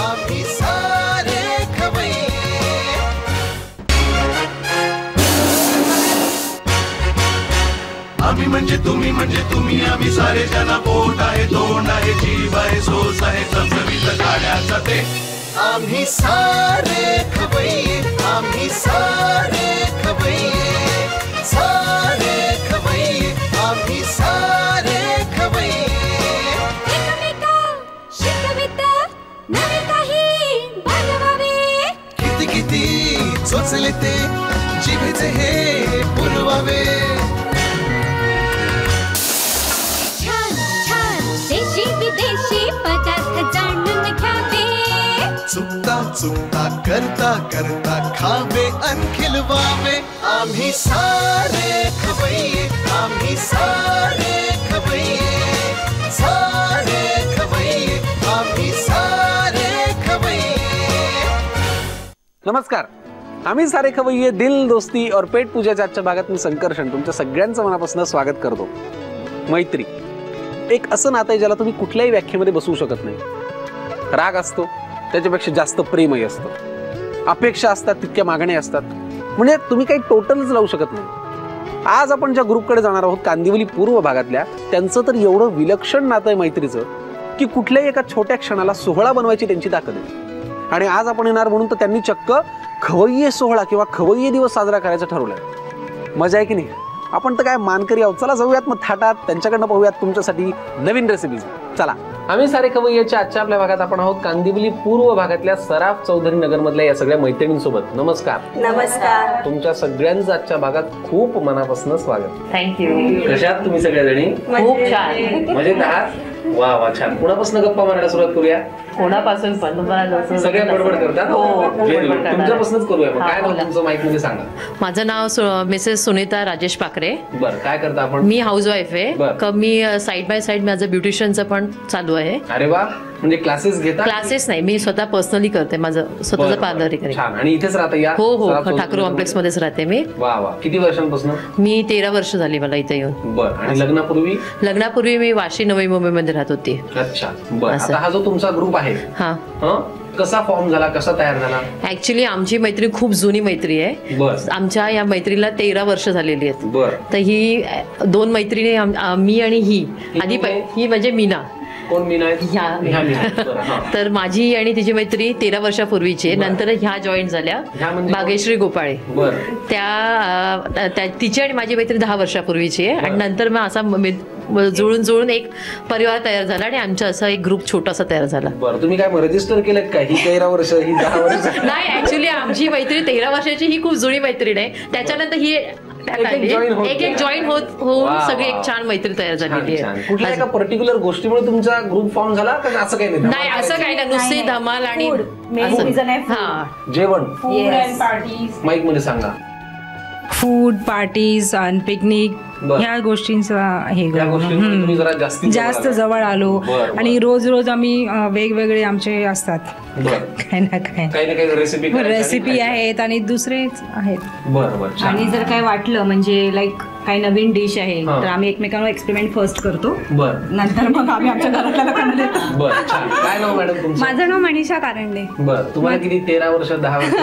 आम्ही सारे खवय्ये. आम्ही म्हणजे तुम्ही आम्ही सारे ज्यांना पोट आहे तोंड आहे जीव आहे सोस आहे चमचमीत गाड्याचा ते आम्ही सारे खवय्ये. आम्ही सारे खवय्ये. सारे खवय्ये. आम्ही सारे खवय्ये. एकमेका शिकवित नवे काही बनवावे. किती किती चोचले ते जिभेचे हे पुरवावे. छान छान देशी विदेशी पदार्थ जाणून घ्यावे. चुकता चुकता करता करता खावे अन खिलवावे. आम्ही सारे खवय्ये. आम्ही सारे खवय्ये. सारे खवय्ये. आम्ही सारे खवय्ये. नमस्कार. आम्ही सारे खवय्ये दिल दोस्ती और पेट पूजाच्या आजच्या भागात मी संकर्षण तुमच्या सगळ्यांचं मनापासून स्वागत करतो. मैत्री एक असं नातं आहे ज्याला तुम्ही कुठल्याही व्याख्येमध्ये बसवू शकत नाही. राग असतो त्याच्यापेक्षा जास्त प्रेमही असतं. अपेक्षा असतात तितक्या मागण्या असतात. म्हणजे तुम्ही काही टोटलच लावू शकत नाही. आज आपण ज्या ग्रुपकडे जाणार आहोत कांदिवली पूर्व भागातल्या त्यांचं तर एवढं विलक्षण नातं आहे मैत्रीचं की कुठल्याही एका छोट्या क्षणाला सोहळा बनवायची त्यांची ताकद आहे. आणि आज आपण येणार म्हणून तर त्यांनी चक्क खवय्ये सोहळा किंवा खवय्ये दिवस साजरा करायचं ठरवलंय. मजा आहे की नाही? आपण तर काय मानकरी आहोत. चला जाऊयात मग थाटात त्यांच्याकडनं पाहूयात तुमच्यासाठी नवीन रेसिपीज. चला. आम्ही सारे खवय्येच्या आजच्या आपल्या भागात आपण आहोत कांदिवली पूर्व भागातल्या सराफ चौधरी नगर मधल्या या सगळ्या मैत्रिणींसोबत. नमस्कार. नमस्कार. तुमच्या सगळ्यांचं आजच्या भागात खूप मनापासून स्वागत. थँक्यू. कशात तुम्ही सगळ्याजणी? खूप छान. मजेत आहात? वा वा छान. कुणापासून गप्पा मारायला सुरुवात करूया? कोणापासून पण तुम्हाला सगळ्या बडबड करतात. तुमच्यापासूनच करूया. काय नाव तुमचं माईक मध्ये सांगा. माझं नाव मिसेस सुनीता राजेश पाखरे. बरं काय करता आपण? मी हाऊस वाईफ आहे. मी साईड बाय साईड माझं ब्युटिशियनचं पण चालू आहे. अरे वा. म्हणजे क्लासेस घेता? क्लासेस नाही, मी स्वतः पर्सनली करते. माझं स्वतःचं पार्लर आहे. छान. आणि इथेच राहता? या हो हो ठाकूर कॉम्प्लेक्स मध्येच राहते मी. वा वा. किती वर्षांपासून? मी 13 वर्ष झाली मला इथे येऊन. बरं. आणि लग्नापूर्वी? लग्नापूर्वी मी वाशी नवी मुंबईमध्ये राहत होती. अच्छा. बरं. आता हा जो तुमचा ग्रुप आहे हा कसा फॉर्म झाला, कसा तयार झाला? ऍक्च्युली आमची मैत्री खूप जुनी मैत्री आहे. आमच्या या मैत्रीला 13 वर्ष झालेली आहेत. तर ही दोन मैत्रिणी मी आणि ही आधी ही म्हणजे मीना. कोण मीना आहे? तर माझी आणि तिची मैत्री 13 वर्षापूर्वीची. नंतर ह्या जॉईन झाल्या भाग्यश्री गोपाळे. त्या तिची आणि माझी मैत्री 10 वर्षापूर्वीची आहे. आणि नंतर मग असा जुळून एक परिवार तयार झाला आणि आमचा असा एक ग्रुप छोटासा तयार झाला. बरं. तुम्ही काय रजिस्टर केलं का? ही 13 वर्ष ही 10 वर्ष? नाही, ऍक्च्युली आमची मैत्री 13 वर्षाची ही खूप जुनी मैत्रीण आहे. त्याच्यानंतर ही एक एक जॉईन होऊन सगळी एक छान मैत्री तयार झालेली आहे. कुठल्या एका पर्टिक्युलर गोष्टीमुळे तुमचा ग्रुप फॉर्म झाला का असं काही नाही? असं काही नाही, नुसती धमाल आणि जेवण. माईक मध्ये सांगा. फूड पार्टीज आणि पिकनिक ह्या गोष्टींचा हे जास्त जवळ आलो. आणि रोज रोज आम्ही वेगवेगळे आमचे असतात काही ना काही रेसिपी आहेत आणि दुसरे आहेत. आणि जर काय वाटलं म्हणजे लाईक काही नवीन डिश आहे तर आम्ही एकमेकांवर एक्सपेरिमेंट फर्स्ट करतो. नंतर मग आम्ही आमच्या घरातल्या लोकांना देतो. काय नाव मॅडम तुमचं? माझं नाव मनीषा कारंडे. बरं. तुम्हाला किती? 13 वर्ष 10 वर्ष?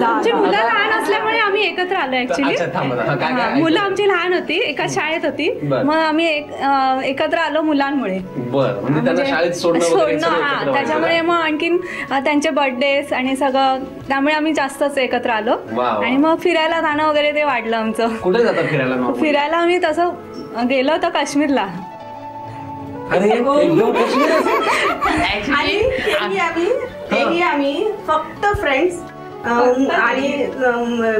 आमची मुलं लहान असल्यामुळे आम्ही एकत्र आलो. ऍक्च्युली मुलं आमची लहान होती, एका शाळेत होती, मग आम्ही एकत्र आलो मुलांमुळे. सोडणं त्याच्यामुळे मग आणखीन त्यांचे बर्थडेज आणि सगळं त्यामुळे आम्ही जास्तच एकत्र आलो. आणि मग फिरायला जाणं वगैरे ते वाढलं आमचं. कुठे जातात फिरायला? फिरायला आम्ही तसं गेलो होतो काश्मीरला. आम्ही फक्त फ्रेंड्स आणि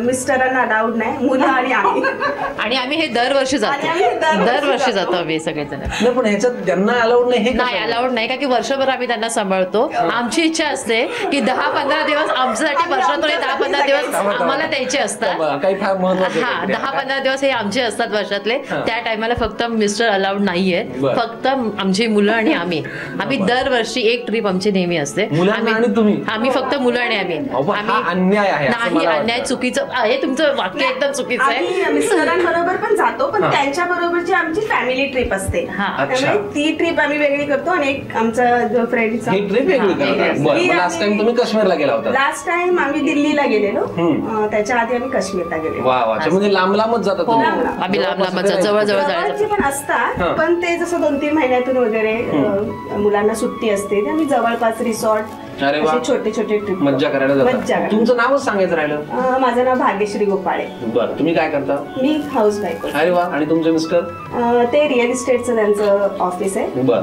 मिस्टरांना अलाउड नाही, मुलं आणि आम्ही हे दरवर्षी जातो आम्ही सगळेजण. पण ह्याच्यात त्यांना अलाउड नाही? नाही अलाउड नाही, का की वर्षभर आम्ही त्यांना सांभाळतो. आमची इच्छा असते की 10-15 दिवस आमच्यासाठी वर्षातून 10-15 दिवस आम्हाला द्यायचे असतात. हा 10-15 दिवस हे आमचे असतात वर्षातले. त्या टायमाला फक्त मिस्टर अलाउड नाहीये, फक्त आमची मुलं आणि आम्ही दरवर्षी एक ट्रिप आमची नेहमी असते. आम्ही फक्त मुलं आणि आम्ही अन्याय आहे असं नाही, मला अन्याय वाटतं. चुकीचं आहे, तुमचं वाक्य एकदम चुकीचं आहे. आम्ही मिस्टरांबरोबर पण जातो, पण हा. त्यांच्या बरोबरची आमची फॅमिली ट्रिप असते. हा. त्यामुळे ती ट्रिप आम्ही वेगळी करतो आणि एक आमचा जो फ्रेंडचा ही ट्रिप वेगळी करतात. बरं, लास्ट टाइम तुम्ही काश्मीरला गेला होता. लास्ट टाइम आम्ही दिल्लीला गेलेलो, त्याच्या आधी आम्ही काश्मीरला गेलेलो. वा वा, अच्छा, म्हणजे लांब लांबच जाता तुम्ही. आम्ही लांब जवळ जवळची पण असतात, पण ते जसं 2-3 महिन्यातून वगैरे मुलांना सुट्टी असते, ते आम्ही जवळपास रिसॉर्ट अरे वा, छोटे छोटे ट्रिप मज्जा करायला जाता. तुमचं नावच सांगायचं राहिलं. माझं नाव भाग्यश्री गोपाळे. बरं, तुम्ही काय करता? मी हाऊस वाईफ. अरे वा, आणि तुमचे मिस्टर? ते रिअल इस्टेटचं त्यांचं ऑफिस आहे. बरं,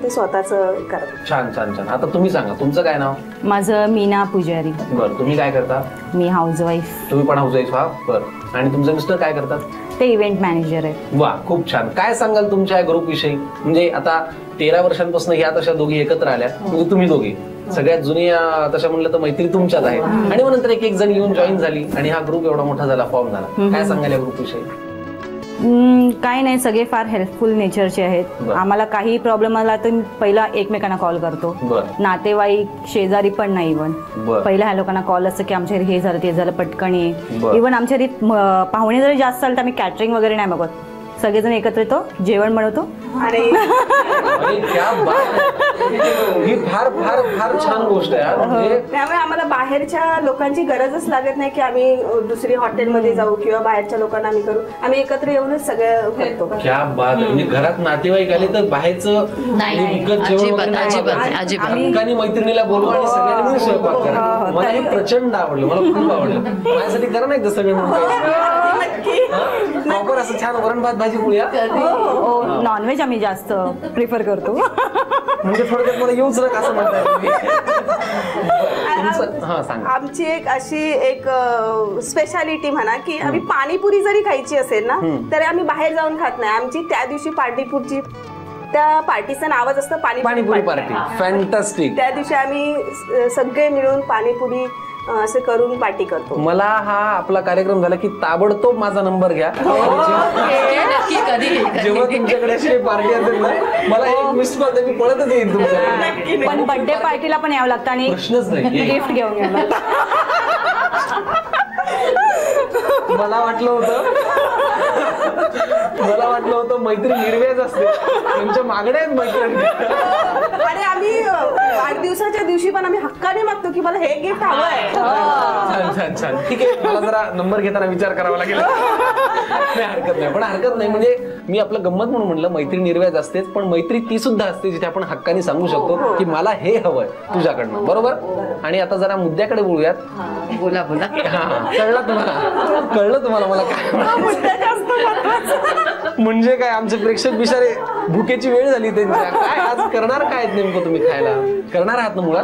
ते स्वतःच करतात. छान छान छान. आता तुम्ही सांगा, तुमचं काय नाव? माझं मीना पुजारी. बरं, तुम्ही काय करता? मी हाऊसवाईफ. तुम्ही पण हाऊसवाईफ आहात? बरं, आणि तुमचे मिस्टर काय करतात? ते इव्हेंट मॅनेजर आहेत. वा, खूप छान. काय सांगाल तुमच्या ग्रुप विषयी? म्हणजे आता 13 वर्षांपासून ह्या तशा दोघी एकत्र आल्या, म्हणजे तुम्ही दोघी सगळ्यात जुनी तशा म्हणलं तर मैत्री तुमच्यात आहे, आणि मग नंतर एक एक जण येऊन जॉईन झाली आणि हा ग्रुप एवढा मोठा झाला, फॉर्म झाला. काय सांगाल या ग्रुप विषयी? काही नाही, सगळे फार हेल्पफुल नेचरचे आहेत. आम्हाला काही प्रॉब्लेम आला तर पहिला एकमेकांना कॉल करतो. नातेवाईक शेजारी पण नाही. इव्हन पहिला ह्या लोकांना कॉल असतं की आमच्या घरी हे झालं ते झालं, पटकन ये. इव्हन आमच्या घरी पाहुणे जरी जास्त आले तर आम्ही कॅटरिंग वगैरे नाही बघत, सगळेजण एकत्र येतो, जेवण बनवतो. आणि ही फार फार फार छान गोष्ट आहे. त्यामुळे आम्हाला बाहेरच्या लोकांची गरजच लागत नाही की आम्ही दुसरी हॉटेलमध्ये जाऊ किंवा बाहेरच्या लोकांना आम्ही करू. आम्ही एकत्र येऊनच सगळं करतो. क्या बात. म्हणजे घरात नातेवाईक आले तर बाहेरचं विकत जेवण हक्कानी मैत्रिणीला बोलवा आणि सगळ्यांनी मिळून स्वयंपाक करा. मला हे प्रचंड आवडलं, मला खूप आवडलं. माझ्यासाठी करा नाही सगळे प्रॉपर असं छान वरण भात भाजी पोळी. नॉनव्हेज आम्ही जास्त प्रिफर करतो. म्हणजे थोडक्यात मला येऊच नका असं म्हणताय. आमची एक अशी एक स्पेशालिटी म्हणा की आम्ही पाणीपुरी जरी खायची असेल ना तरी आम्ही बाहेर जाऊन खात नाही. आमची त्या दिवशी पार्टीपुरची, त्या पार्टीचं नावच असतं पाणीपुरी पार्टी. फॅन्टास्टिक. त्या दिवशी आम्ही सगळे मिळून पाणीपुरी असं करून पार्टी करतो. मला हा आपला कार्यक्रम झाला की ताबडतोब माझा नंबर घ्या. जेव्हा तुमच्याकडे अशी पार्टी असेल ना, मला एक मिस कॉल द्या, मी पळतच येईन तुमच्याकडे. पण बर्थडे पार्टीला पण यावं लागतं आणि प्रश्नच नाही, गिफ्ट घेऊन यावं लागतं. मला वाटलं होतं मैत्री निर्व्याज असते, त्यांच्या मागण्या आहेत मैत्रिणी. आणि आम्ही वाढदिवसाच्या दिवशी पण आम्ही हक्काने मागतो की मला हे गिफ्ट हवंय. छान छान छान. ठीक आहे, मला जरा नंबर घेताना विचार करावा लागेल. नाही, हरकत नाही, पण हरकत नाही. म्हणजे मी आपलं गंमत म्हणून म्हणलं, मैत्री निर्व्याज असतेच, पण मैत्री ती सुद्धा असते जिथे आपण हक्काने सांगू शकतो की मला हे हवंय तुझ्याकडनं. बरोबर. आणि आता जरा मुद्द्याकडे बोलूयात. बोला बोला. कळलं तुम्हाला मला काय म्हणजे काय? आमचे प्रेक्षक बिचारे भुकेची वेळ झाली त्यांच्या. काय आज करणार काय नेमकं तुम्ही खायला? करणार आहात ना मुळात?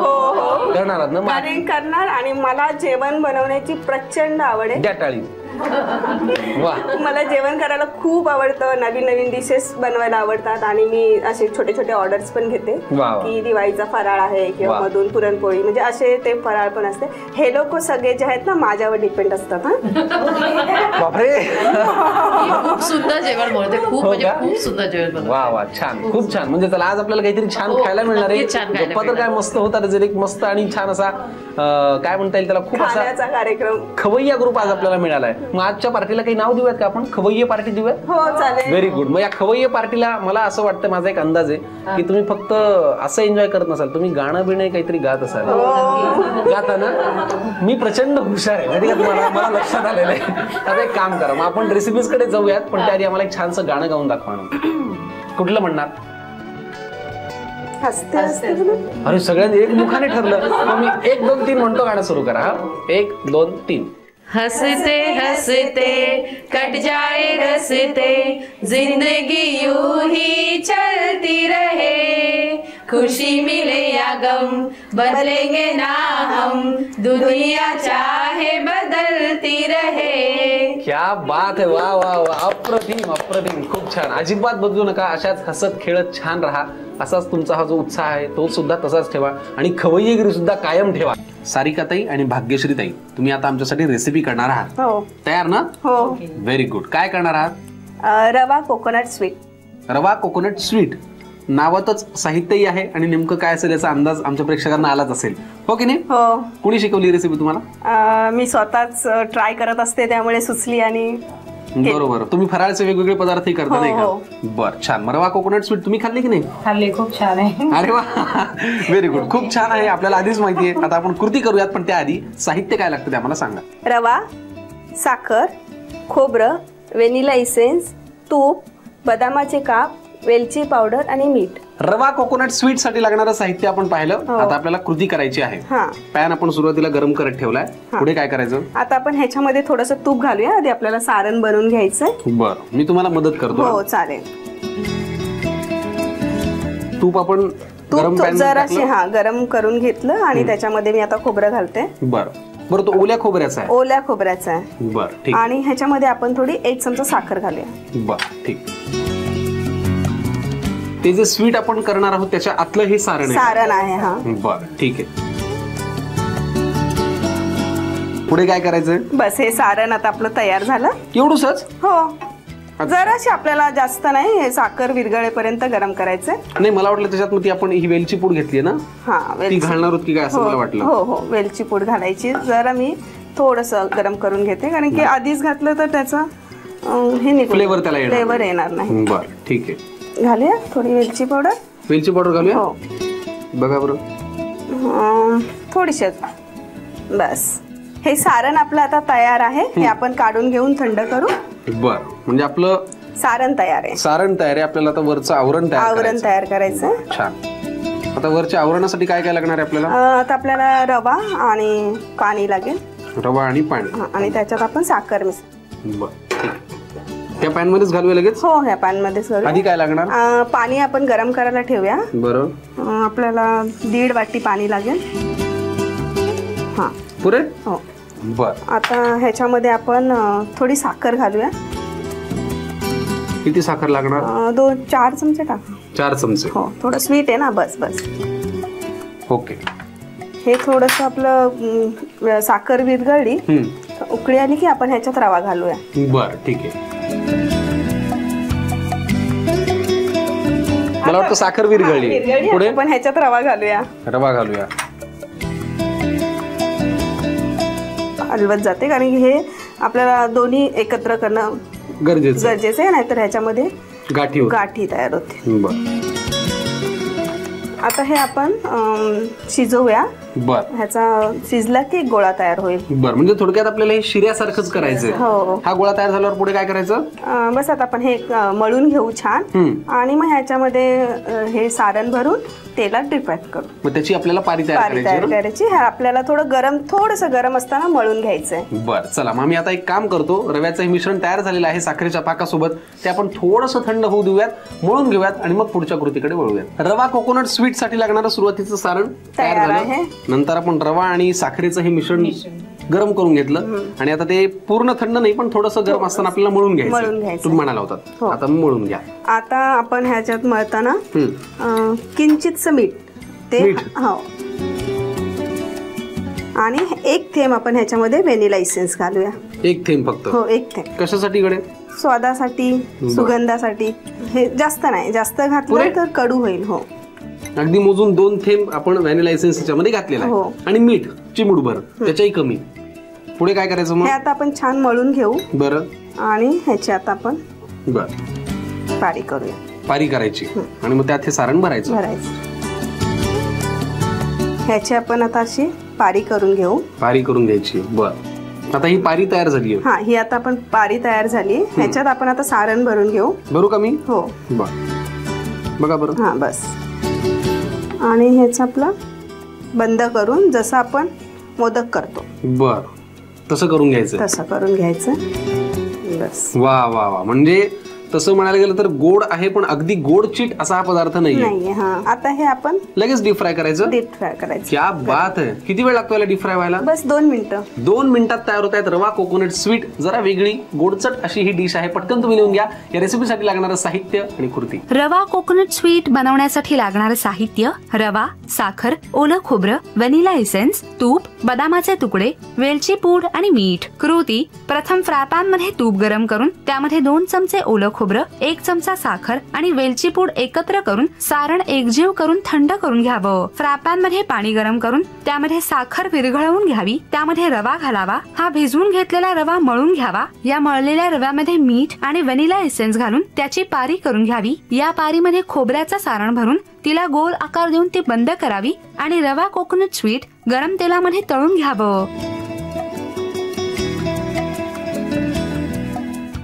करणार आहात ना? करणार. आणि मला जेवण बनवण्याची प्रचंड आवड आहे. द्या टाळी. वा, मला जेवण करायला खूप आवडतं. नवीन नवीन डिशेस बनवायला आवडतात आणि मी असे छोटे छोटे ऑर्डर्स पण घेते की दिवाळीचा फराळ आहे किंवा मधून पुरणपोळी, म्हणजे असे ते फराळ पण असते. हे लोक सगळे जे आहेत ना माझ्यावर डिपेंड असतात. बापरे, खूप सुंदर जेवण बनवते, खूप म्हणजे खूप सुंदर जेवण बनवते. वा वा, छान, खूप छान. म्हणजे चला आज आपल्याला काहीतरी छान खायला मिळणार आहे. गप्पा तर काय मस्त होता, एक मस्त आणि छान असा काय म्हणता येईल त्याला, खूप असा कार्यक्रम खवय्या ग्रुप आज आपल्याला मिळालाय. मग आजच्या पार्टीला काही नाव देऊयात का आपण? खवय्ये पार्टी देऊयात? हो, चालेल. Very good. मग या खवय्ये पार्टीला मला असं वाटतं, माझा एक अंदाज आहे की तुम्ही फक्त असं एन्जॉय करत नसाल, तुम्ही गाणं बिणं काहीतरी गात असाल. गाता ना? मी प्रचंड हुशार आहे माहिती का तुम्हाला, मला लक्षात आलेलं आहे. आता एक काम करा, मग आपण रेसिपीज कडे जाऊयात, पण त्याआधी आम्हाला एक छानसं गाणं गाऊन दाखवा. कुठलं म्हणणार? अरे सगळ्यांनी एक मुखाने ठरलं. मग मी 1 2 3 म्हणतो, गाणं सुरू करा. 1 2 3. हंसते हंसते कट जाए रस्ते, जिंदगी यूं ही चलती रहे, खुशी मिले या गम बदलेंगे ना हम, दुनिया चाहे बदलती रहे. क्या बात है. वा वा वा, अप्रतिम अप्रतिम, खूप छान. अजिबात बदलू नका, अशाच हसत खेळत छान राहा. असाच तुमचा हा जो उत्साह आहे तो सुद्धा तसाच ठेवा आणि खवय्येगिरी सुद्धा कायम ठेवा. सारिकाताई आणि भाग्यश्रीताई, तुम्ही आता आमच्यासाठी रेसिपी करणार आहात. हो. तयार ना? हो. Very good. काय करणार आहात? रवा कोकोनट स्वीट. रवा कोकोनट स्वीट. नावातच साहित्यही आहे आणि नेमकं काय असेल याचा अंदाज आमच्या प्रेक्षकांना आलाच असेल, हो की नाही? हो. कुणी शिकवली रेसिपी तुम्हाला? मी स्वतःच ट्राय करत असते, त्यामुळे सुचली. आणि बरोबर, तुम्ही फराळचे वेगवेगळे पदार्थही करता नाही का? बर, छान. रवा कोकोनट स्वीट तुम्ही खाल्ली की नाही? खाल्ली, खूप छान आहे. अरे वा, व्हेरी गुड, खूप छान आहे. आपल्याला आधीच माहिती आहे. आता आपण कृती करूयात, पण त्याआधी साहित्य काय लागतं ते आम्हाला सांगा. रवा, साखर, खोबरं, व्हॅनिला इसेन्स, तूप, बदामाचे काप, वेलची पावडर आणि मीठ. रवा कोकोनट स्वीट साठी लागणारं साहित्य आपण पाहिलं. आता आपल्याला कृती करायची आहे. पॅन आपण सुरुवातीला गरम करत ठेवलाय. पुढे काय करायचं? आता आपण ह्याच्यामध्ये थोडंसं तूप घालूया. आधी आपल्याला सारण बनवून घ्यायचंय. बर, मी तुम्हाला मदत करतो. हो, चालेल. तूप आपण जराशी गरम करून घेतलं आणि त्याच्यामध्ये मी आता खोबरं घालते. बरं, तो ओल्या खोबऱ्याचा आहे? ओल्या खोबऱ्याचा आहे. बरं, ठीक. आणि ह्याच्यामध्ये आपण थोडी 1 चमचा साखर घालूया. बरं, ठीक. ते जे स्वीट आपण करणार आहोत त्याच्या आतलं हे सारण आहे. हा, बरं, ठीक आहे. पुढे काय करायचंय? बस, हे सारण आता आपलं तयार झालं. एवढंच? हो, जराशी आपल्याला जास्त नाही, हे साखर विरघळेपर्यंत गरम करायचंय. नाही, मला वाटलं त्याच्यात मग ती आपण ही वेलची पूड घेतली ना, ती घालणार होत की काय असं मला वाटलं. हो हो, वेलची पूड घालायची. जरा मी थोडस गरम करून घेते, कारण की आधीच घातलं तर त्याचा हे फ्लेवर येणार नाही. बरं, ठीक आहे. घालूया थोडी वेलची पावडर. वेलची पावडर घालूया. हो, बघा बरं, थोडीशी. बस, हे सारण आपलं आता तयार आहे. हे आपण काढून घेऊन थंड करू. बर, म्हणजे आपलं सारण तयार आहे. सारण तयार आहे. आपल्याला आता वरचं आवरण तयार करायचं. छान. आता वरच्या आवरणासाठी काय काय लागणार आहे आपल्याला? आता आपल्याला रवा आणि पाणी लागेल. रवा आणि पाणी, आणि त्याच्यात आपण साखर मिसळू. बर, त्या पॅन मध्येच घालूया लगेच? हो, ह्या पॅन मध्येच घालू. आधी काय लागणार? पाणी आपण गरम करायला ठेवूया. बरं, आपल्याला 1.5 वाटी पाणी लागेल. हा, पुरे? हो. बर, आता ह्याच्यामध्ये आपण थोडी साखर घालूया. किती साखर लागणार? 4 चमचे टाक. 4 चमचे? हो, थोडं स्वीट आहे ना. बस बस, ओके. हे थोडस आपलं साखर विरघळली, उकळी आली की आपण ह्याच्यात रवा घालूया. बर, ठीक आहे. मला वाटतं साखर विरघळली. पुढे आपण ह्याच्यात रवा घालूया. हलवत जाते, कारण की हे आपल्याला दोन्ही एकत्र करणं गरजेचं आहे, नाहीतर ह्याच्यामध्ये गाठी तयार होते. आता हे आपण शिजवूया. बर, ह्याचा शिजला की गोळा तयार होईल. बर, म्हणजे थोडक्यात आपल्याला हे शिऱ्यासारखंच करायचंय. हो. हा गोळा तयार झाल्यावर पुढे काय करायचं? बस, आता आपण हे मळून घेऊ छान, आणि मग ह्याच्यामध्ये हे सारण भरून तेलात डीप फ्राय करू. मग त्याची आपल्याला पारी तयार करायची. आपल्याला थोडंसं गरम असताना मळून घ्यायचंय. बर, चला मग मी आता एक काम करतो. रव्याचं हे मिश्रण तयार झालेलं आहे साखरेच्या पाकासोबत. ते आपण थोडंसं थंड होऊ देऊयात, मळून घेऊयात आणि मग पुढच्या कृतीकडे वळूयात. रवा कोकोनट स्वीट साठी लागणारं सुरुवातीचं सारण तयार झालं. नंतर आपण रवा आणि साखरेचं हे मिश्रण गरम करून घेतलं, आणि आता ते पूर्ण थंड नाही, पण थोडंसं गरम असताना आपल्याला मळून घ्यायचं. तुम्ही म्हणाला होता. आता मळून घ्या. आता आपण ह्याच्यात मळताना किंचितच मीठ, ते हो, आणि 1 थेंब आपण ह्याच्यामध्ये व्हॅनिला इसेन्स घालूया. 1 थेंब फक्त? हो, 1 थेंब. कशासाठी कडे? स्वादासाठी, सुगंधासाठी. हे जास्त नाही, जास्त घातलं तर कडू होईल. हो, अगदी मोजून 2 थेंब आपण व्हॅनिला एसेन्स ह्याच्यामध्ये घातलेला आहे. आणि मीठ चिमूटभर, त्याच्याही कमी. पुढे काय करायचं मग? हे आता आपण छान मळून घेऊ. बरं, आणि ह्याची आता आपण पारी करूया. पारी करायची, आणि मग त्यात हे सारण भरायचं. ह्याची आपण आता अशी पारी करून घेऊ. पारी करून घ्यायची. बर, आता ही पारी तयार झाली. हा, ही आता आपण पारी तयार झाली. ह्याच्यात आपण आता सारण भरून घेऊ. भरू का मी? हो. बर, बघा बरं. हा, बस. आणि ह्याचं आपलं बंद करून, जसं आपण मोदक करतो. बर, तसं करून घ्यायचं. बस. वा वा वा, म्हणजे तसं म्हणायला गेलं तर गोड आहे, पण अगदी गोड चीट असा हा पदार्थ नाहीये. आता हे आपण लगेच डीप फ्राय करायचं. क्या बात आहे. किती वेळ लागतो याला डीप फ्राय व्हायला? बस 2 मिनिटं. 2 मिनिटात तयार होत आहेत रवा कोकोनट स्वीट. जरा वेगळी गोडचट अशी ही डिश आहे. पटकन तुम्ही लिहून घ्या या रेसिपीसाठी लागणारं साहित्य आणि कृती. रवा कोकोनट स्वीट बनवण्यासाठी लागणारं साहित्य: रवा, साखर, ओलं खोबरं, व्हॅनिला इसेन्स, तूप, बदामाचे तुकडे, वेलची पूड आणि मीठ. कृती: प्रथम फ्राय पॅन मध्ये तूप गरम करून त्यामध्ये 2 चमचे ओलं खोबरं, 1 चमचा साखर आणि वेलची पूड एकत्र करून सारण एकजीव करून थंड करून घ्यावं. फ्राय मध्ये पाणी गरम करून त्यामध्ये साखर विरघळवून घ्यावी. त्यामध्ये रवा घालावा. हा भिजवून घेतलेला रवा मळून घ्यावा. या मळलेल्या रव्यामध्ये मीठ आणि व्हॅनिला एसेन्स घालून त्याची पारी करून घ्यावी. या पारीमध्ये खोबऱ्याचं सारण भरून तिला गोल आकार देऊन ती बंद करावी आणि रवा कोकोनट स्वीट गरम तेलामध्ये तळून घ्यावं.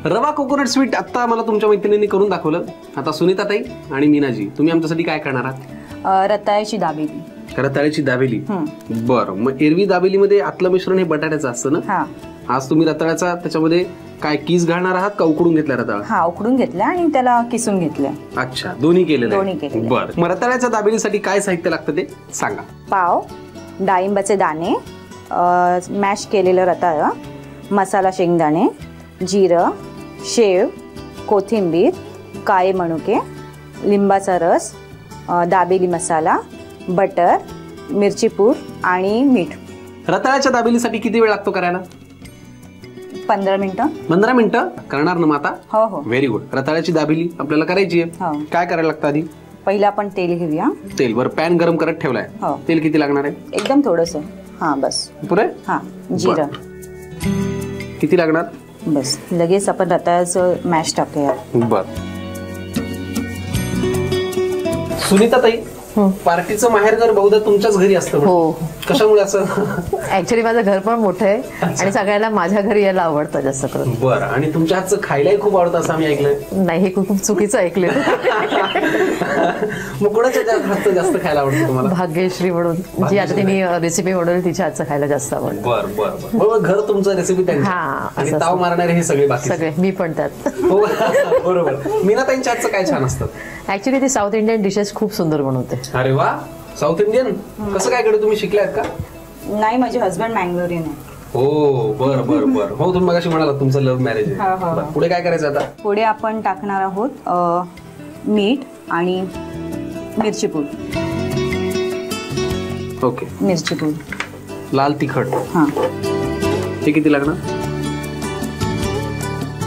रवा कोकोनट स्वीट आता मला तुमच्या मैत्रिणींनी करून दाखवलं. आता सुनीता ताई आणि मीनाजी, तुम्ही आमच्यासाठी काय करणार आहात? रताळ्याची दाबेली. रताळ्याची दाबेली. बरं, मग एरवी दाबेलीमध्ये आतलं मिश्रण हे बटाट्याचं असतं ना? आज तुम्ही रताळ्याचा त्याच्यामध्ये काय कीस घालणार आहात का उकडून घेतला रताळा? हा, उकडून घेतला आणि त्याला किसून घेतलंय. अच्छा, दोन्ही केलेलं. बरं, मग रताळ्याच्या दाबेलीसाठी काय साहित्य लागतं ते सांगा. पाव, डाळिंबाचे दाणे, मॅश केलेलं रताळं, मसाला शेंगदाणे, जिरं, शेव, कोथिंबीर, काळे मनुके, लिंबाचा रस, दाबेली मसाला, बटर, मिरची पूड आणि मीठ. रताळ्याच्या दाबेलीसाठी किती वेळ लागतो करायला? 15 मिनिटं. 15 मिनिटं करणार ना माता? हो हो. Very good. रताळ्याची दाबेली आपल्याला करायची आहे. काय करायला लागतं आधी? पहिला आपण तेल घेऊया. तेल बरं, पॅन गरम करत ठेवलाय. तेल किती लागणार आहे? एकदम थोडस. हा बस पुरे. हा, जिरं किती लागणार? बस. लगेच आपण रताळ्याचं मॅश टाकूया. बर. सुनीता ताई, पार्टीचं माहेरघर बहुधा तुमच्याच घरी असतं. हो. कशामुळे असं? ऍक्च्युली माझं घर पण मोठं आहे आणि सगळ्यांना माझ्या घरी यायला आवडतं जास्त करून. बरं, आणि तुमच्या हातचं खायलाही खूप आवडतं असं आम्ही ऐकलंय. नाही, हे खूप चुकीचं ऐकलेलं. मग कोणाच्या हातचं जास्त खायला आवडतं तुम्हाला? भाग्यश्री म्हणून, जी आता तिने रेसिपी बनवली, तिच्या हातचं खायला जास्त आवडतं. बरं बरं बरं. घर तुमचं, रेसिपी त्यांची, आणि ताव मारणारे हे सगळे बाकी सगळे, मी पण त्यात. बरोबर. मीनाताईंच्या हातचं काय छान असतं? ऍक्च्युली ती साऊथ इंडियन डिशेस खूप सुंदर बनवते. अरे वा, साऊथ इंडियन कसं काय कडे तुम्ही शिकलात का? नाही, माझे हस्बंड मँगलोरियन आहे. हो, बर बर बर. हो, तुम्ही मगाशी म्हणाला तुमचं लव्ह मॅरेज आहे. पुढे काय करायचं आता? पुढे आपण टाकणार आहोत मीठ आणि मिरची पूड. ओके, मिरची पूड, लाल तिखट. हा, हे किती लागणार?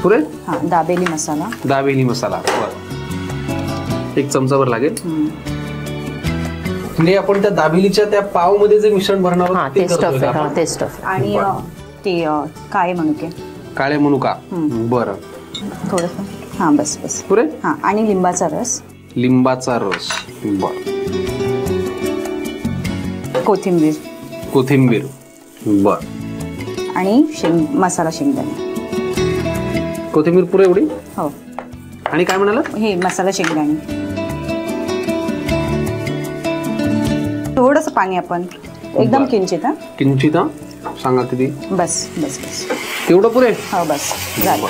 पुरे. हा, दाबेली मसाला. दाबेली मसाला. बरं, 1 चमचाभर लागेल. म्हणजे आपण त्या दाबेलीच्या त्या पाव मध्ये जे मिश्रण भरणार आहोत ते टेस्ट ऑफ. आणि ते काळे मनुके. काळे मनुका. बरं, थोडस. हा, बस बस. पुरे. हा, आणि लिंबाचा रस. लिंबाचा रस. बर. कोथिंबीर. कोथिंबीर. बर. आणि मसाला शेंगदाणे. कोथिंबीर पुरे एवढी? हो. आणि काय म्हणाला? हे मसाला शेंगदाणे. थोडस पाणी आपण, एकदम किंचित. किंचित. सांगा किती? बस बस बस. तेवढं पुरे? हो, बस झालं.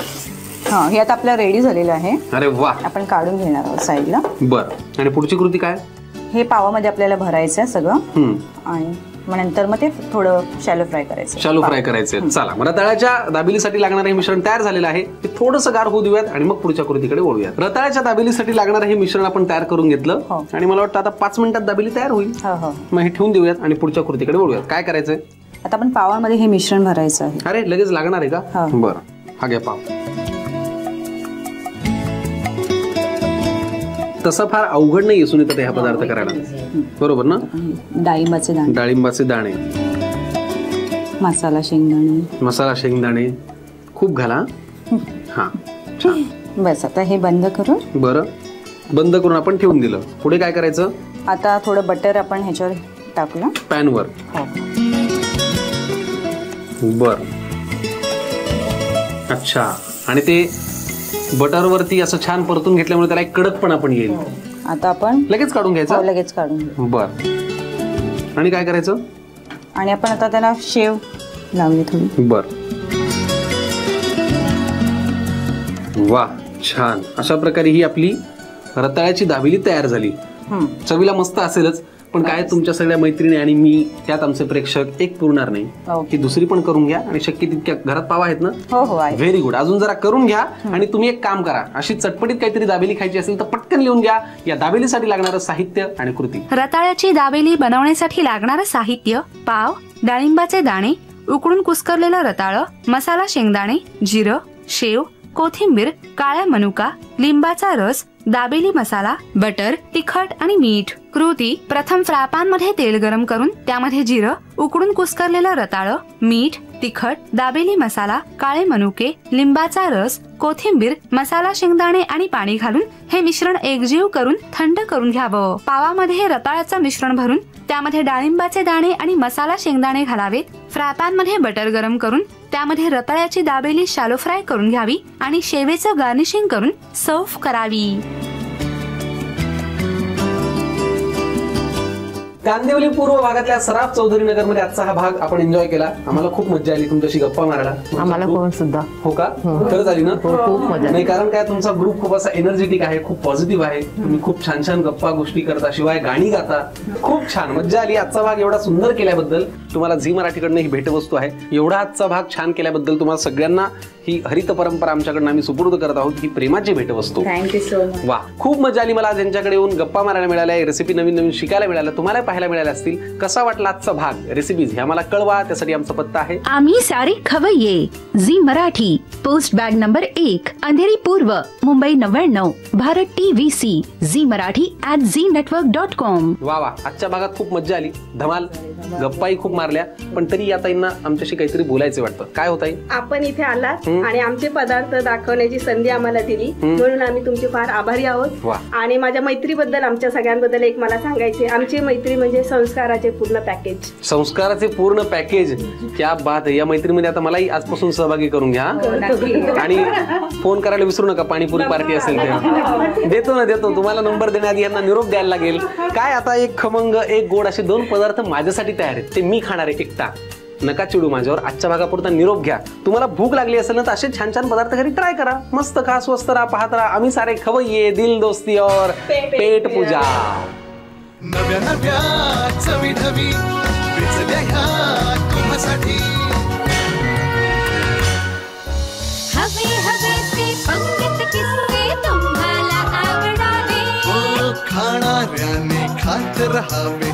हा, हे आता आपलं रेडी झालेलं आहे. अरे वा. आपण काढून घेणार आहोत साईडला. बरं, आणि पुढची कृती काय? हे पावामध्ये आपल्याला भरायचं सगळं आणि मग नंतर मग ते थोडं शॅलो फ्राय करायचं. शॅलो फ्राय करायचं. चला, मला रताळ्याच्या दाबेलीसाठी लागणारं हे मिश्रण तयार झालेलं आहे. ते थोडंसं गार होऊ देऊयात आणि मग पुढच्या कृतीकडे वळूयात. रताळ्याच्या दाबेलीसाठी लागणारं हे मिश्रण आपण तयार करून घेतलं आणि मला वाटतं आता 5 मिनिटात दाबेली तयार होईल. मग हे ठेवून देऊयात आणि पुढच्या कृतीकडे वळूयात. काय करायचंय आता? आपण पावामध्ये हे मिश्रण भरायचं आहे. अरे, लगेच लागणार आहे का? बरं, हा घ्या पाव. तसा फार अवघड नाहीये सुनीता ते हा पदार्थ करायला, बरोबर ना? डाळिंबाचे दाणे. डाळिंबाचे दाणे, मसाला शेंगदाणे. मसाला शेंगदाणे खूप घाला. हा, छान. बस, आता हे बंद करून. बरं, बंद करून आपण ठेवून दिलं. पुढे काय करायचं? आता थोडं बटर आपण ह्याच्यावर टाकूया पॅनवर. बर. अच्छा, आणि ते बटर वरती असं छान परतून घेतल्यामुळे त्याला एक कडकपणा पण येईल. आता आपण लगेच काढून घ्यायचं. लगेच काढून घेऊ. बर. आणि काय करायचं? आणि आपण आता त्याला शेव लावली थोडी. बर. वा, छान. अशा प्रकारे ही आपली रताळ्याची दाबेली तयार झाली. चवीला मस्त असेलच, पण काय तुमच्या सगळ्या मैत्रिणी आणि मी त्यात आमचे प्रेक्षक एक पुरणार नाही की दुसरी पण करून घ्या. आणि शक्य तितक्या घरात पाव आहेत ना? हो हो, आहे. Very good. अजून जरा करून घ्या. आणि तुम्ही एक काम करा, अशी चटपटीत काहीतरी दाबेली खायची असेल तर पटकन लिहून घ्या या दाबेलीसाठी लागणारं साहित्य आणि कृती. रताळ्याची दाबेली बनवण्यासाठी लागणारं साहित्य: पाव, डाळिंबाचे दाणे, उकडून कुस्करलेलं रताळं, मसाला शेंगदाणे, जिरं, शेव, कोथिंबीर, काळा मनुका, लिंबाचा रस, दाबेली मसाला, बटर, तिखट आणि मीठ. कृती: प्रथम फ्राय मध्ये तेल गरम करून त्यामध्ये जिरं, उकडून कुस्करलेलं रताळं, मीठ, तिखट, दाबेली मसाला, काळे मनुके, लिंबाचा रस, कोथिंबीर, मसाला, शेंगदाणे आणि पाणी घालून हे मिश्रण एकजीव करून थंड करून घ्यावं. पावामध्ये हे रताळ्याचं मिश्रण भरून त्यामध्ये डाळिंबाचे दाणे आणि मसाला, शेंगदाणे घालावेत. फ्राय मध्ये बटर गरम करून त्यामध्ये रताळ्याची दाबेली शॅलो फ्राय करून घ्यावी आणि शेवेचं गार्निशिंग करून सर्व्ह करावी. कांदिवली पूर्व भागातल्या सराफ चौधरी नगर मध्ये आजचा हा भाग आपण एन्जॉय केला. आम्हाला खूप मजा आली तुमच्याशी गप्पा मारायला. आम्हाला पण सुद्धा. हो का? खरंच आली ना? खूप मजा. नाही, कारण काय तुमचा ग्रुप खूप असा एनर्जेटिक आहे, खूप पॉझिटिव्ह आहे. तुम्ही खूप छान छान गप्पा गोष्टी करता, शिवाय गाणी गाता. खूप छान मजा आली. आजचा भाग एवढा सुंदर केल्याबद्दल तुम्हाला झी मराठीकडनं ही भेटवस्तू आहे. एवढा आजचा भाग छान केल्याबद्दल तुम्हाला सगळ्यांना ही हरित परंपरा आमच्याकडनं आम्ही सुपूर्द करत आहोत, ही प्रेमाची भेटवस्तू. Thank you so much. वा, खूप मजा आली मला आज यांच्याकडे येऊन गप्पा मारायला मिळाल्या, रेसिपी नवीन नवीन शिकायला मिळाल्या, तुम्हाला पाहायला मिळाल्या असतील. कसा वाटला आजचा भाग, रेसिपीज हे आम्हाला कळवा. त्यासाठी आमचा पत्ता आहे आम्ही सारे खवय्ये, Zee Marathi, post bag number 1, Andheri पूर्व, Mumbai 99, Bharat TVC, Zee Marathi @znetwork.com. वा वा, आजच्या भागात खूप मजा आली, धमाल, गप्पाही खूप मारल्या. पण तरी या ताईंना आमच्याशी काहीतरी बोलायचं वाटतं. काय होत आहे? आपण इथे आलात आणि आमचे पदार्थ दाखवण्याची संधी आम्हाला दिली, म्हणून आम्ही तुमचे फार आभारी आहोत. आणि माझ्या मैत्रीबद्दल, आमच्या सगळ्यांबद्दल एक मला सांगायचे, आमची मैत्री म्हणजे संस्काराचे पूर्ण पॅकेज. संस्काराचे पूर्ण पॅकेज. क्या बात आहे. या मैत्रीमध्ये आता मलाही आजपासून सहभागी करून घ्या आणि फोन करायला विसरू नका. पाणीपुरी पार्टी असेल ते देतो. तुम्हाला नंबर देण्याआधी यांना निरोप द्यायला लागेल. काय आता एक खमंग, एक गोड असे 2 पदार्थ माझ्यासाठी तयार आहेत, ते मी खाणार आहे एकटा. नका चिडू माझ्यावर. आजच्या भागापुरता निरोप घ्या. तुम्हाला भूक लागली असेल ना तर असे छान छान पदार्थ घरी ट्राय करा. मस्त खा, स्वस्त राहा, पाहत राहा. आम्ही सारे खवय्ये, दिल दोस्ती और पेट पूजा. नव्या नव्या चवी ढवी विचल्या ह्या तुम्हासाठी. हवे हवे ते पंगत किस्से तुम्हाला आवडावे. खाणाऱ्याने खात रहावे,